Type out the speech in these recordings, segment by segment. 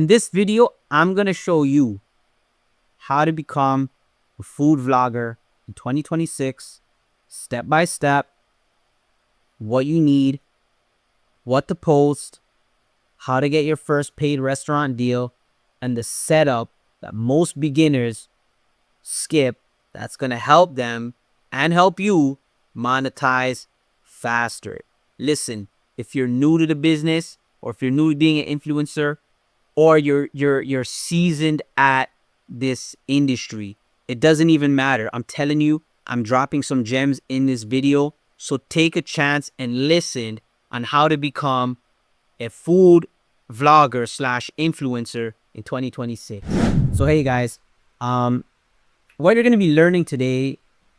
In this video, I'm going to show you how to become a food vlogger in 2026, step by step, what you need, what to post, how to get your first paid restaurant deal, and the setup that most beginners skip that's going to help them and help you monetize faster. Listen, if you're new to the business or if you're new to being an influencer, or you're seasoned at this industry, it doesn't even matter. I'm telling you, I'm dropping some gems in this video. So take a chance and listen on how to become a food vlogger slash influencer in 2026. So hey guys, what you're going to be learning today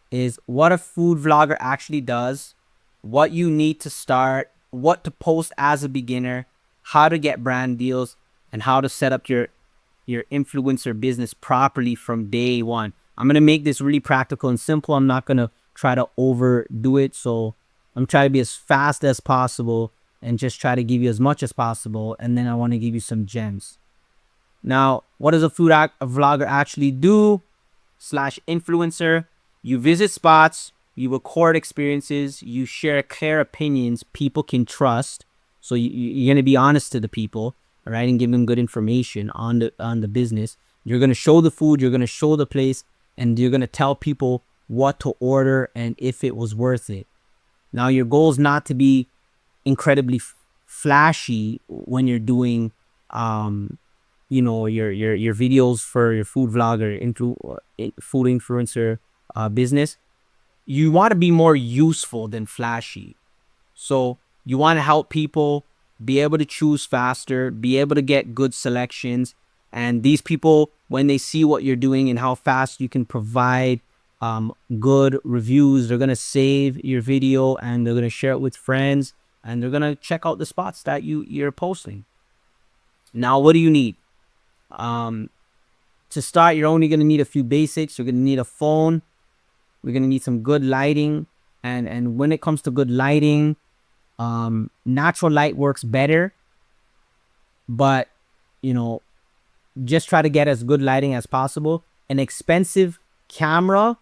is what a food vlogger actually does, what you need to start, what to post as a beginner, how to get brand deals, and how to set up your influencer business properly from day one. I'm going to make this really practical and simple. I'm not going to try to overdo it. So I'm trying to be as fast as possible and just try to give you as much as possible. And then I want to give you some gems. Now, what does a food vlogger actually do slash influencer? You visit spots, you record experiences, you share clear opinions people can trust. So you're going to be honest to the people, all right, and give them good information on the business. You're going to show the food, you're going to show the place, and you're going to tell people what to order and if it was worth it. Now, your goal is not to be incredibly flashy when you're doing your videos for your food vlogger food influencer business. You want to be more useful than flashy. So you want to help people be able to choose faster, be able to get good selections. And these people, when they see what you're doing and how fast you can provide good reviews, they're going to save your video and they're going to share it with friends, and they're going to check out the spots that you're posting. Now, what do you need? To start, you're only going to need a few basics. You're going to need a phone. We're going to need some good lighting. And when it comes to good lighting, natural light works better, but just try to get as good lighting as possible. An expensive camera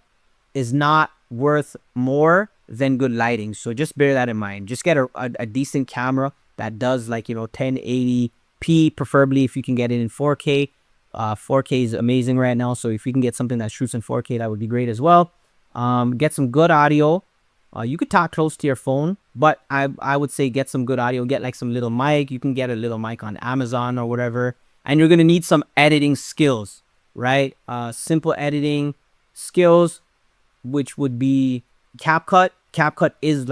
is not worth more than good lighting, so just bear that in mind. Just get a decent camera that does 1080p, preferably if you can get it in 4K. 4K is amazing right now, so if you can get something that shoots in 4K, that would be great as well. Get some good audio. You could talk close to your phone, but I would say get some good audio. Get some little mic. You can get a little mic on Amazon or whatever. And you're going to need some editing skills, right? Simple editing skills, which would be CapCut. CapCut is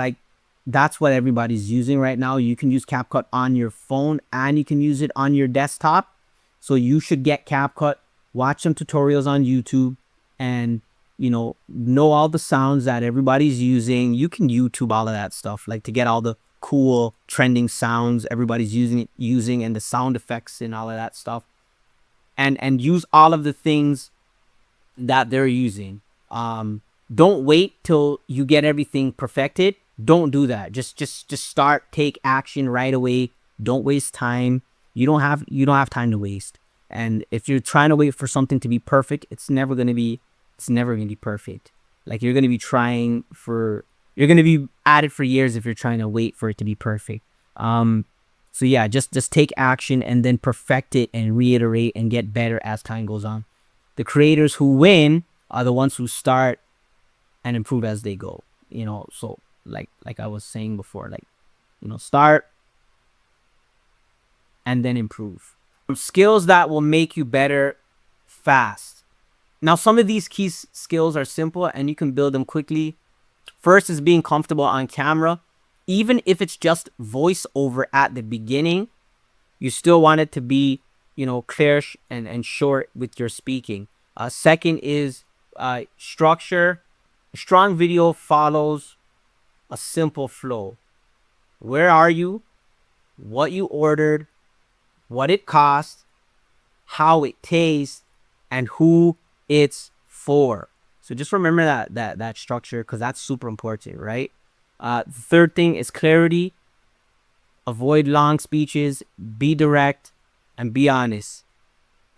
that's what everybody's using right now. You can use CapCut on your phone and you can use it on your desktop. So you should get CapCut, watch some tutorials on YouTube, and know all the sounds that everybody's using. You can YouTube all of that stuff, to get all the cool trending sounds everybody's using and the sound effects and all of that stuff, and use all of the things that they're using. Don't wait till you get everything perfected. Don't do that. Just start, take action right away. Don't waste time. You don't have time to waste. And if you're trying to wait for something to be perfect, it's never going to be perfect. You're going to be at it for years if you're trying to wait for it to be perfect. So yeah, just take action and then perfect it and reiterate and get better as time goes on. The creators who win are the ones who start and improve as they go. So like I was saying before, start and then improve. Skills that will make you better fast. Now, some of these key skills are simple and you can build them quickly. First is being comfortable on camera. Even if it's just voiceover at the beginning, you still want it to be, clear and short with your speaking. Second is structure. A strong video follows a simple flow. Where are you? What you ordered? What it cost? How it tastes? And who it's for. So just remember that structure, because that's super important, right? The third thing is clarity. Avoid long speeches. Be direct. and be honest.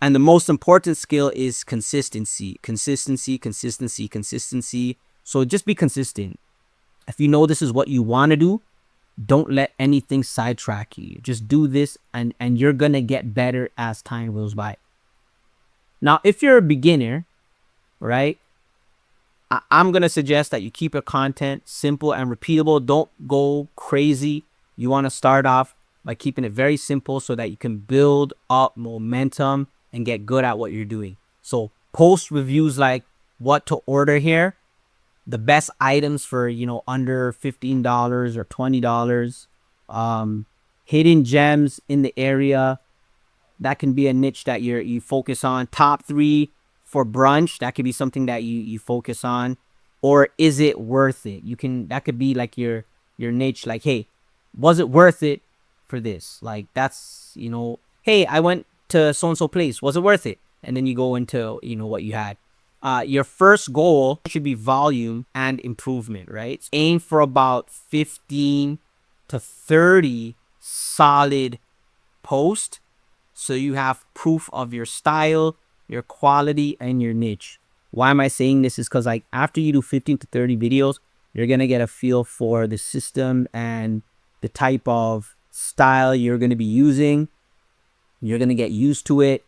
And the most important skill is consistency. Consistency, consistency, consistency. So just be consistent. If you know this is what you want to do, don't let anything sidetrack you. Just do this, and you're going to get better as time goes by. Now, if you're a beginner, right, I'm going to suggest that you keep your content simple and repeatable. Don't go crazy. You want to start off by keeping it very simple so that you can build up momentum and get good at what you're doing. So post reviews like what to order here, the best items for, under $15 or $20, hidden gems in the area. That can be a niche that you focus on. Top 3 for brunch, that could be something that you focus on. Or is it worth it? That could be like your niche, like, hey, was it worth it for this? Like, that's, hey, I went to so-and-so place, was it worth it? And then you go into, what you had. Your first goal should be volume and improvement, right? Aim for about 15 to 30 solid posts, so you have proof of your style, your quality, and your niche. Why am I saying this? Is because, like, after you do 15 to 30 videos, you're going to get a feel for the system and the type of style you're going to be using. You're going to get used to it.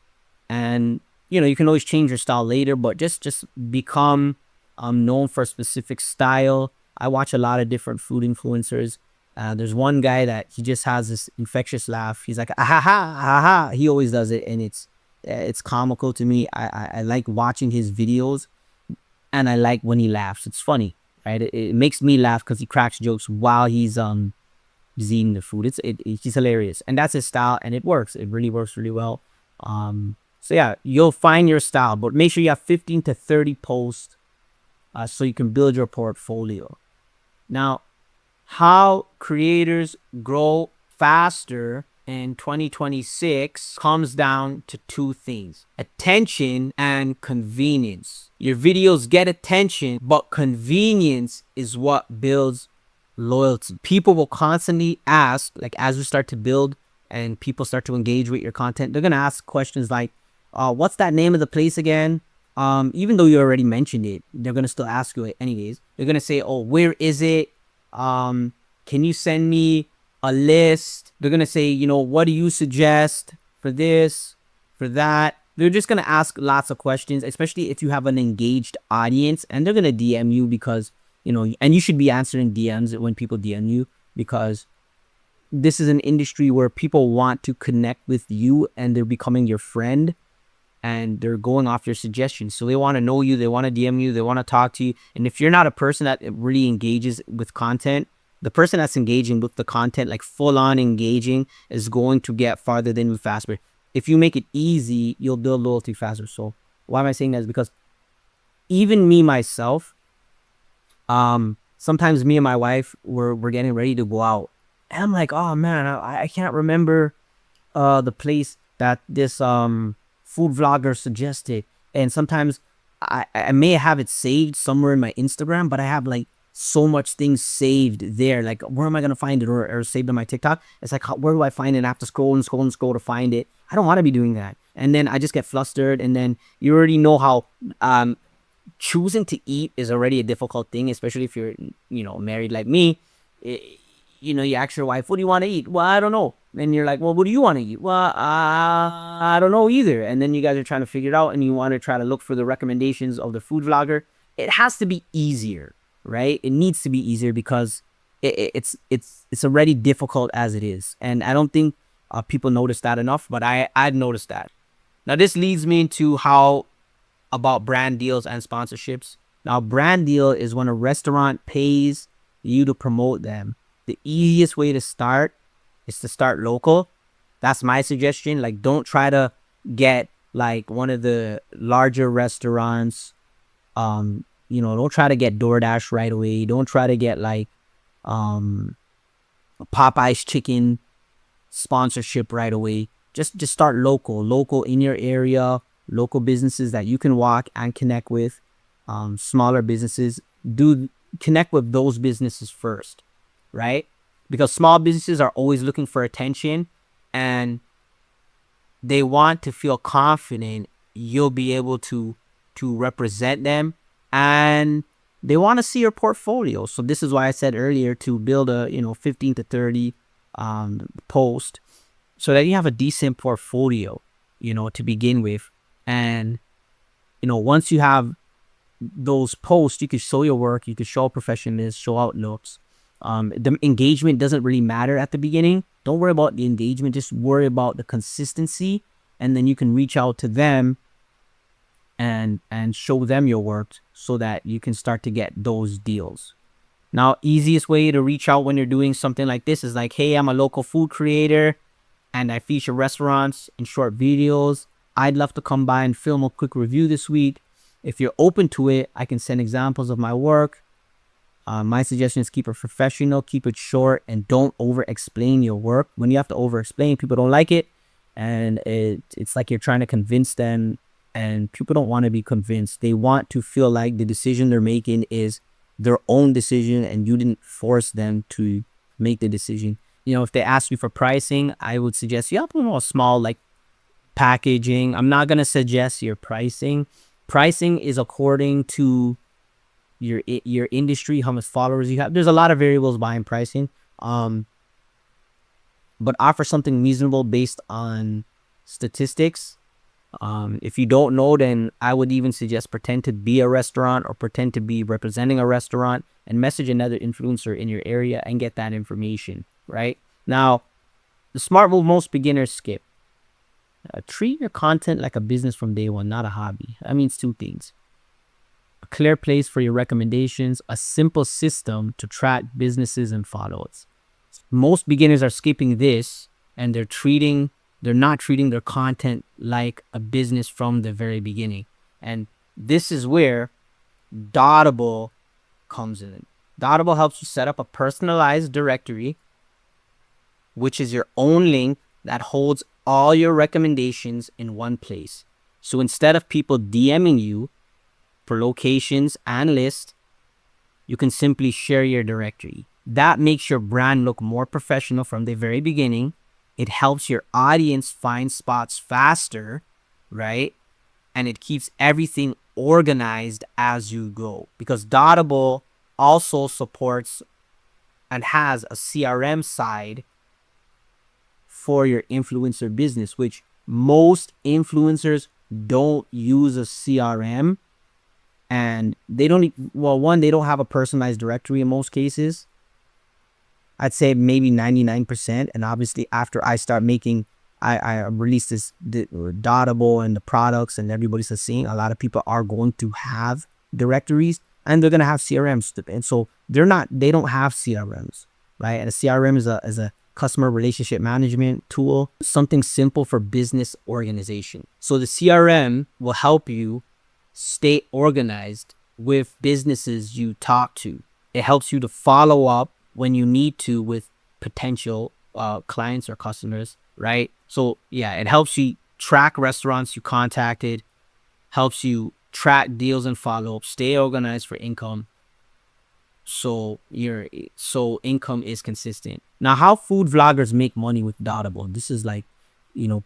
And, you can always change your style later, but just become known for a specific style. I watch a lot of different food influencers. There's one guy that he just has this infectious laugh. He's like, ah ha ha ha ha. He always does it, and it's comical to me. I like watching his videos, and I like when he laughs. It's funny, right? It makes me laugh because he cracks jokes while he's eating the food. He's hilarious, and that's his style, and it works. It really works really well. So yeah, you'll find your style, but make sure you have 15 to 30 posts, so you can build your portfolio. Now, how creators grow faster in 2026 comes down to 2 things: attention and convenience. Your videos get attention, but convenience is what builds loyalty. People will constantly ask, like, as you start to build and people start to engage with your content, they're going to ask questions like, what's that name of the place again? Even though you already mentioned it, they're going to still ask you it anyways. They're going to say, oh, where is it? Can you send me a list? They're going to say, what do you suggest for this, for that? They're just going to ask lots of questions, especially if you have an engaged audience, and they're going to DM you because, and you should be answering DMs when people DM you, because this is an industry where people want to connect with you and they're becoming your friend, and they're going off your suggestions. So they want to know you, they want to DM you, they want to talk to you. And if you're not a person that really engages with content, the person that's engaging with the content, like full on engaging, is going to get farther than you faster. If you make it easy, you'll build loyalty faster. So why am I saying that? Is because even me, myself, sometimes me and my wife, we're getting ready to go out. And I'm like, oh man, I can't remember the place that this food vlogger suggested. And sometimes I may have it saved somewhere in my Instagram, but I have like so much things saved there. Like, where am I going to find it? Or saved on my TikTok. It's like, where do I find it? I have to scroll and scroll and scroll to find it. I don't want to be doing that. And then I just get flustered. And then you already know how choosing to eat is already a difficult thing, especially if you're, married like me. You ask your wife, what do you want to eat? Well, I don't know. And you're like, well, what do you want to eat? Well, I don't know either. And then you guys are trying to figure it out, and you want to try to look for the recommendations of the food vlogger. It has to be easier, right? It needs to be easier because it's already difficult as it is. And I don't think people notice that enough, but I'd noticed that. Now, this leads me into how about brand deals and sponsorships. Now, brand deal is when a restaurant pays you to promote them. The easiest way to start is to start local. That's my suggestion. Like, don't try to get like one of the larger restaurants. Don't try to get DoorDash right away. Don't try to get like Popeye's chicken sponsorship right away. Just start local in your area, local businesses that you can walk and connect with, smaller businesses. Do connect with those businesses first, right? Because small businesses are always looking for attention, and they want to feel confident you'll be able to represent them, and they want to see your portfolio. So this is why I said earlier to build a 15 to 30 post, so that you have a decent portfolio, to begin with. And once you have those posts, you can show your work, you can show professionalism, show outlooks. The engagement doesn't really matter at the beginning. Don't worry about the engagement, just worry about the consistency, and then you can reach out to them and show them your work so that you can start to get those deals. Now, easiest way to reach out when you're doing something like this is like, hey, I'm a local food creator and I feature restaurants in short videos. I'd love to come by and film a quick review this week. If you're open to it, I can send examples of my work. My suggestion is keep it professional, keep it short, and don't over-explain your work. When you have to over-explain, people don't like it, and it's like you're trying to convince them, and people don't want to be convinced. They want to feel like the decision they're making is their own decision, and you didn't force them to make the decision. If they ask you for pricing, I would suggest you have a small like packaging. I'm not gonna suggest your pricing. Pricing is according to your industry, how much followers you have. There's a lot of variables behind pricing. But offer something reasonable based on statistics. If you don't know, then I would even suggest pretend to be a restaurant or pretend to be representing a restaurant and message another influencer in your area and get that information, right? Now, the smart move most beginners skip. Treat your content like a business from day one, not a hobby. That means two things: a clear place for your recommendations, a simple system to track businesses and followers. Most beginners are skipping this, and they're not treating their content like a business from the very beginning. And this is where Dottable comes in. Dottable helps you set up a personalized directory, which is your own link that holds all your recommendations in one place. So instead of people DMing you for locations and lists, you can simply share your directory. That makes your brand look more professional from the very beginning. It helps your audience find spots faster, right? And it keeps everything organized as you go, because Dottable also supports and has a CRM side for your influencer business, which most influencers don't use a CRM, and they don't, they don't have a personalized directory in most cases. I'd say maybe 99%. And obviously after I start making, I release the Dottable and the products and everybody's seeing, a lot of people are going to have directories and they're going to have CRMs. And so they don't have CRMs, right? And a CRM is a customer relationship management tool, something simple for business organization. So the CRM will help you stay organized with businesses you talk to. It helps you to follow up when you need to with potential clients or customers, right? So yeah, it helps you track restaurants you contacted, helps you track deals and follow up, stay organized for income, so income is consistent. Now, how food vloggers make money with Dottable. This is like,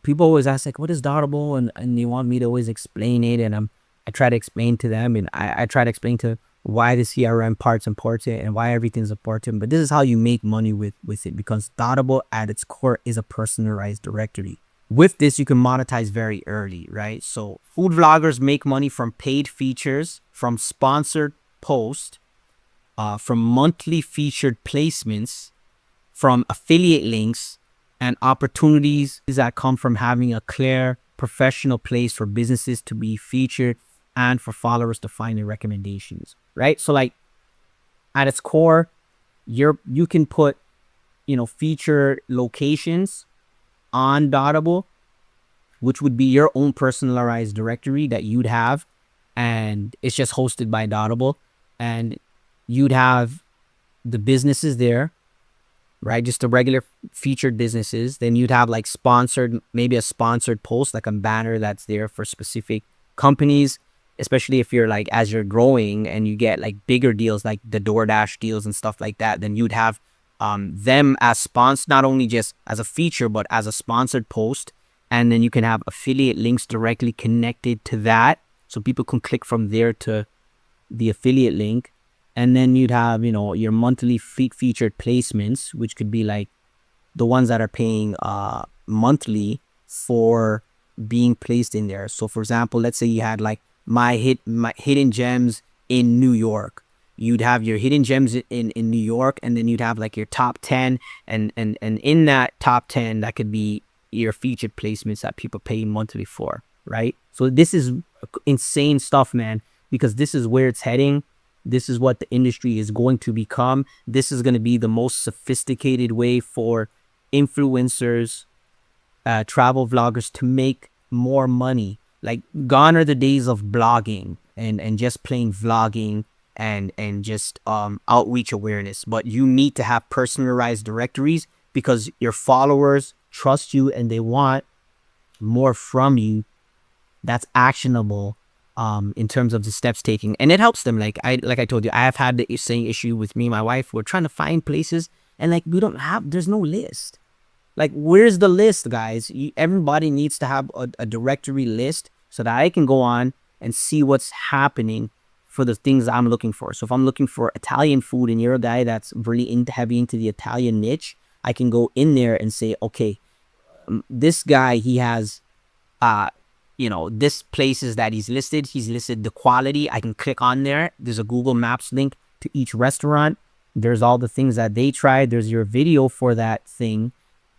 people always ask like, what is Dottable? And they want me to always explain it, and I try to explain to them, and I try to explain to why the CRM part's important and why everything's important. But this is how you make money with it, because Dottable at its core is a personalized directory. With this, you can monetize very early, right? So food vloggers make money from paid features, from sponsored posts, from monthly featured placements, from affiliate links, and opportunities that come from having a clear professional place for businesses to be featured and for followers to find their recommendations, right? So like at its core, you can put, feature locations on Dottable, which would be your own personalized directory that you'd have, and it's just hosted by Dottable, and you'd have the businesses there, right? Just the regular featured businesses. Then you'd have like maybe a sponsored post, like a banner that's there for specific companies, especially if you're like, as you're growing and you get like bigger deals, like the DoorDash deals and stuff like that, then you'd have them as sponsored, not only just as a feature, but as a sponsored post. and then you can have affiliate links directly connected to that, so people can click from there to the affiliate link. And then you'd have, your monthly featured placements, which could be like the ones that are paying monthly for being placed in there. So for example, let's say you had like my hidden gems in New York. You'd have your hidden gems in New York, and then you'd have like your top 10, and in that top 10, that could be your featured placements that people pay monthly for, right? So this is insane stuff, man, because this is where it's heading. This is what the industry is going to become. This is going to be the most sophisticated way for influencers, travel vloggers to make more money. Like, gone are the days of blogging and just plain vlogging and just outreach awareness. But you need to have personalized directories, because your followers trust you and they want more from you that's actionable in terms of the steps taking, and it helps them. Like I told you, I have had the same issue with me and my wife. We're trying to find places, and like there's no list. Like, where's the list, guys? Everybody needs to have a directory list so that I can go on and see what's happening for the things I'm looking for. So if I'm looking for Italian food and you're a guy that's really heavy into the Italian niche, I can go in there and say, okay, this guy, he has this places that he's listed the quality. I can click on there. There's a Google Maps link to each restaurant. There's all the things that they tried. There's your video for that thing,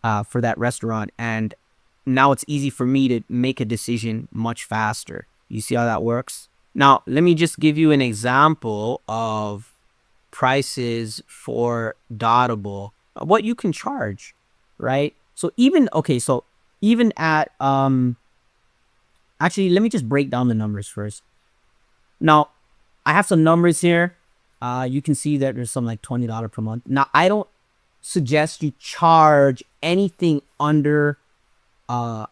for that restaurant. And now it's easy for me to make a decision much faster. You see how that works? Now, let me just give you an example of prices for Dottable, what you can charge, right? So even at actually, let me just break down the numbers first. Now, I have some numbers here. You can see that there's some like $20 per month. Now, I don't suggest you charge anything under under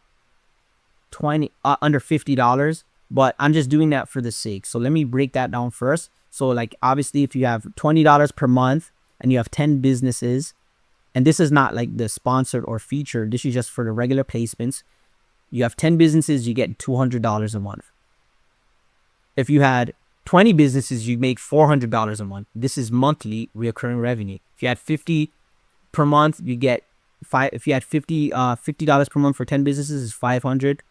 $50, but I'm just doing that for the sake. So let me break that down first. So like, obviously, if you have $20 per month and you have 10 businesses, and this is not like the sponsored or featured, this is just for the regular placements. You have 10 businesses, you get $200 a month. If you had 20 businesses, you make $400 a month. This is monthly recurring revenue. If you had 50 per month, you get if you had $50 per month for 10 businesses is $500.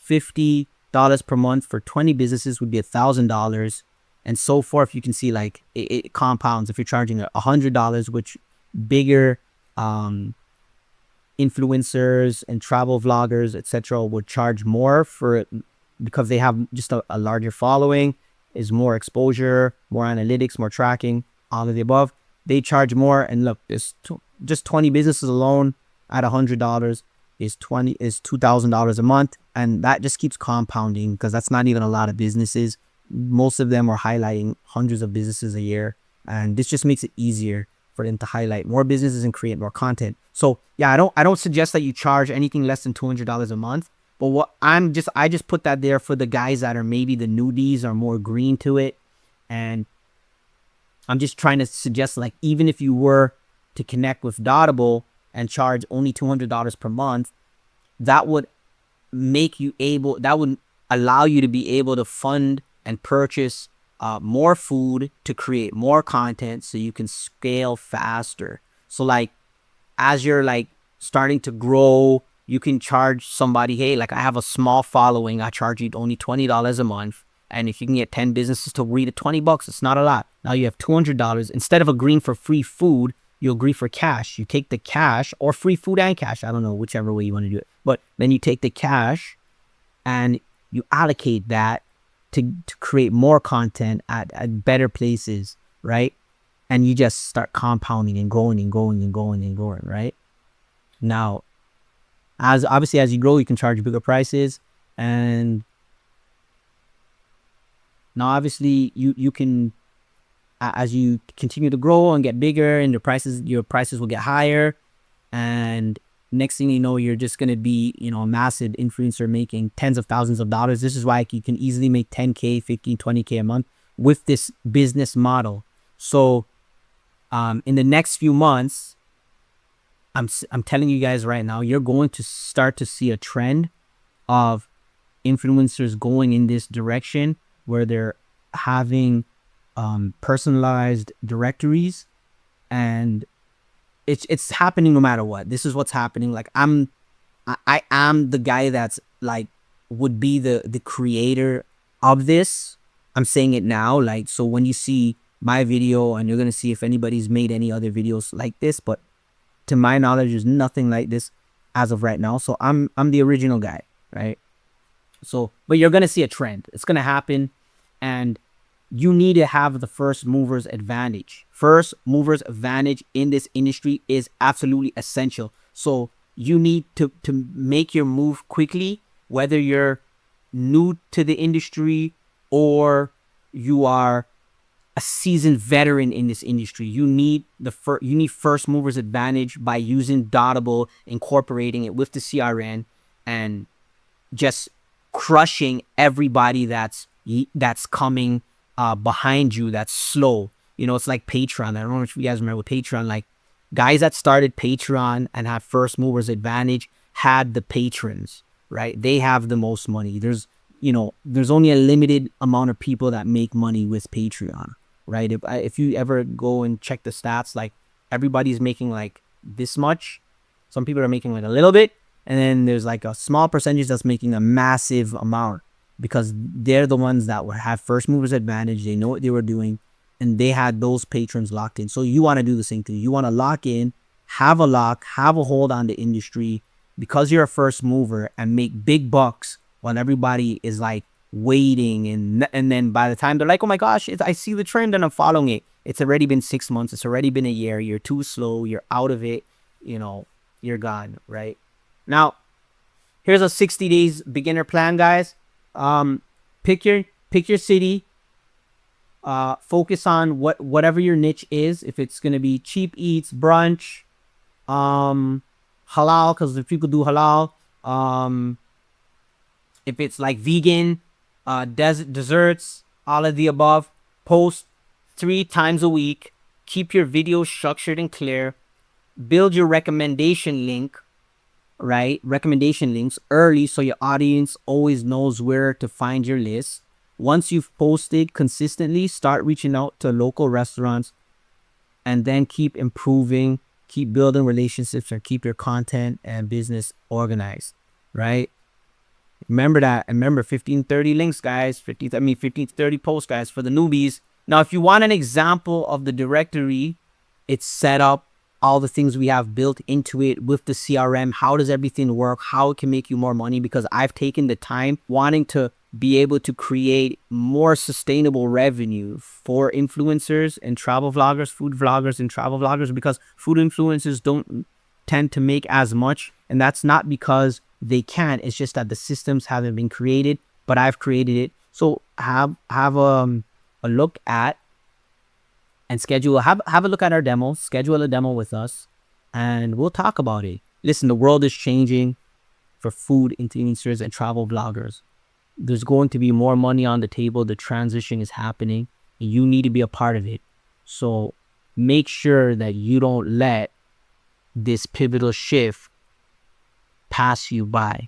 $50 per month for 20 businesses would be $1,000, and so forth. You can see like it compounds. If you're charging $100, which bigger influencers and travel vloggers, etc., would charge more for it, because they have just a larger following, is more exposure, more analytics, more tracking, all of the above. They charge more. And look, this just 20 businesses alone at $100 is $2,000 a month, and that just keeps compounding, because that's not even a lot of businesses. Most of them are highlighting hundreds of businesses a year, and this just makes it easier for them to highlight more businesses and create more content. So yeah, I don't suggest that you charge anything less than $200 a month. But what I just put that there for the guys that are maybe the newbies, are more green to it. And I'm just trying to suggest, like, even if you were to connect with Dottable and charge only $200 per month, that would allow you to be able to fund and purchase more food to create more content, so you can scale faster. So like, as you're like starting to grow, you can charge somebody, hey, like, I have a small following, I charge you only $20 a month. And if you can get 10 businesses to read at $20, it's not a lot. Now you have $200. Instead of agreeing for free food, you agree for cash. You take the cash, or free food and cash, I don't know, whichever way you want to do it. But then you take the cash and you allocate that to create more content at better places, right? And you just start compounding and going and going and going and going, right? Now, as you grow, you can charge bigger prices. And now obviously you can, as you continue to grow and get bigger, and your prices will get higher. And next thing you know, you're just going to be, a massive influencer making tens of thousands of dollars. This is why you can easily make 10K, 15, 20K a month with this business model. So in the next few months, I'm telling you guys right now, you're going to start to see a trend of influencers going in this direction where they're having personalized directories, and it's happening no matter what. This is what's happening. Like I am the guy that's like would be the creator of this. I'm saying it now. Like, so when you see my video, and you're gonna see if anybody's made any other videos like this, but to my knowledge, there's nothing like this as of right now. So I'm the original guy, right? So, but you're gonna see a trend. It's gonna happen, and you need to have the first movers advantage. First movers advantage in this industry is absolutely essential. So you need to make your move quickly, whether you're new to the industry or you are a seasoned veteran in this industry. You need first movers advantage by using Dottable, incorporating it with the CRN, and just crushing everybody that's coming behind you that's slow. You know, it's like Patreon. I don't know if you guys remember Patreon. Like, guys that started Patreon and had first movers advantage had the patrons, right? They have the most money. There's only a limited amount of people that make money with Patreon, right? If you ever go and check the stats, like, everybody's making like this much. Some people are making like a little bit, and then there's like a small percentage that's making a massive amount, because they're the ones that have first movers advantage. They know what they were doing, and they had those patrons locked in. So you want to do the same thing. You want to lock in, have a hold on the industry, because you're a first mover, and make big bucks when everybody is like waiting. And then by the time they're like, oh my gosh, I see the trend and I'm following it, it's already been 6 months. It's already been a year. You're too slow. You're out of it. You're gone, right? Now, here's a 60 days beginner plan, guys. Pick your city. Focus on whatever your niche is. If it's gonna be cheap eats, brunch, halal, because if people do halal, if it's like vegan, desserts, all of the above. Post 3 times a week. Keep your videos structured and clear. Build your recommendation link, right? Recommendation links early, so your audience always knows where to find your list. Once you've posted consistently, start reaching out to local restaurants, and then keep improving, keep building relationships, and keep your content and business organized, right? Remember that. And remember, 15-30 links, guys. 15-30 posts, guys, for the newbies. Now, if you want an example of the directory, it's set up, all the things we have built into it with the CRM. How does everything work? How it can make you more money? Because I've taken the time wanting to be able to create more sustainable revenue for influencers and travel vloggers, food vloggers and travel vloggers, because food influencers don't tend to make as much. And that's not because they can't. It's just that the systems haven't been created, but I've created it. So have a look at and schedule, have a look at our demo, schedule a demo with us, and we'll talk about it. Listen, the world is changing for food influencers and travel vloggers. There's going to be more money on the table. The transition is happening, and you need to be a part of it. So make sure that you don't let this pivotal shift pass you by.